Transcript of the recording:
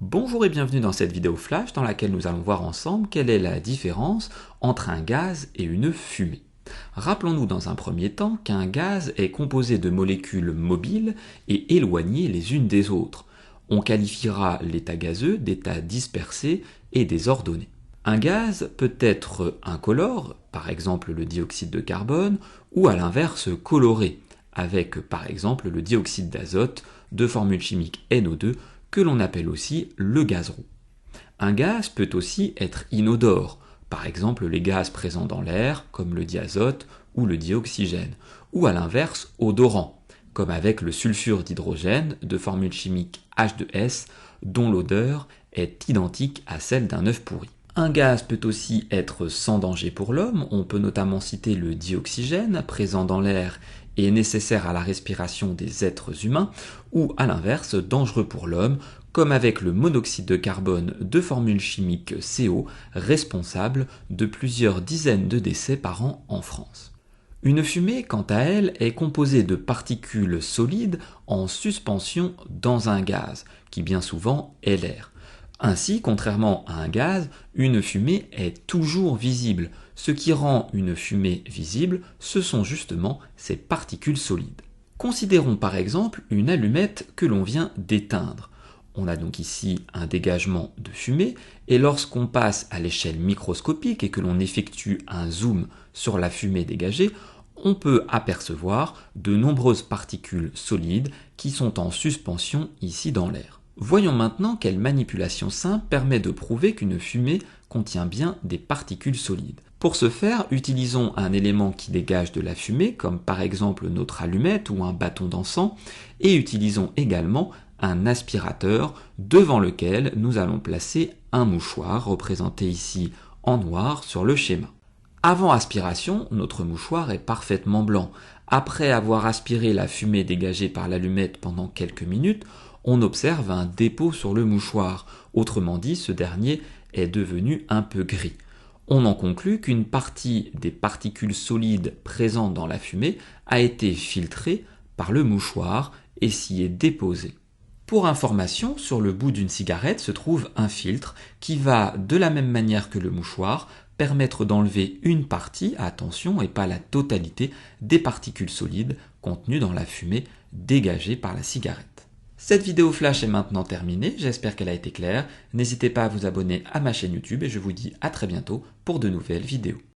Bonjour et bienvenue dans cette vidéo flash dans laquelle nous allons voir ensemble quelle est la différence entre un gaz et une fumée. Rappelons-nous dans un premier temps qu'un gaz est composé de molécules mobiles et éloignées les unes des autres. On qualifiera l'état gazeux d'état dispersé et désordonné. Un gaz peut être incolore, par exemple le dioxyde de carbone, ou à l'inverse coloré, avec par exemple le dioxyde d'azote de formule chimique NO2, que l'on appelle aussi le gaz roux. Un gaz peut aussi être inodore, par exemple les gaz présents dans l'air, comme le diazote ou le dioxygène, ou à l'inverse odorant, comme avec le sulfure d'hydrogène de formule chimique H2S, dont l'odeur est identique à celle d'un œuf pourri. Un gaz peut aussi être sans danger pour l'homme, on peut notamment citer le dioxygène, présent dans l'air et nécessaire à la respiration des êtres humains, ou à l'inverse, dangereux pour l'homme, comme avec le monoxyde de carbone de formule chimique CO, responsable de plusieurs dizaines de décès par an en France. Une fumée, quant à elle, est composée de particules solides en suspension dans un gaz, qui bien souvent est l'air. Ainsi, contrairement à un gaz, une fumée est toujours visible. Ce qui rend une fumée visible, ce sont justement ces particules solides. Considérons par exemple une allumette que l'on vient d'éteindre. On a donc ici un dégagement de fumée, et lorsqu'on passe à l'échelle microscopique et que l'on effectue un zoom sur la fumée dégagée, on peut apercevoir de nombreuses particules solides qui sont en suspension ici dans l'air. Voyons maintenant quelle manipulation simple permet de prouver qu'une fumée contient bien des particules solides. Pour ce faire, utilisons un élément qui dégage de la fumée, comme par exemple notre allumette ou un bâton d'encens, et utilisons également un aspirateur devant lequel nous allons placer un mouchoir, représenté ici en noir sur le schéma. Avant aspiration, notre mouchoir est parfaitement blanc. Après avoir aspiré la fumée dégagée par l'allumette pendant quelques minutes, on observe un dépôt sur le mouchoir. Autrement dit, ce dernier est devenu un peu gris. On en conclut qu'une partie des particules solides présentes dans la fumée a été filtrée par le mouchoir et s'y est déposée. Pour information, sur le bout d'une cigarette se trouve un filtre qui va, de la même manière que le mouchoir, permettre d'enlever une partie, attention, et pas la totalité, des particules solides contenues dans la fumée dégagée par la cigarette. Cette vidéo flash est maintenant terminée, j'espère qu'elle a été claire. N'hésitez pas à vous abonner à ma chaîne YouTube et je vous dis à très bientôt pour de nouvelles vidéos.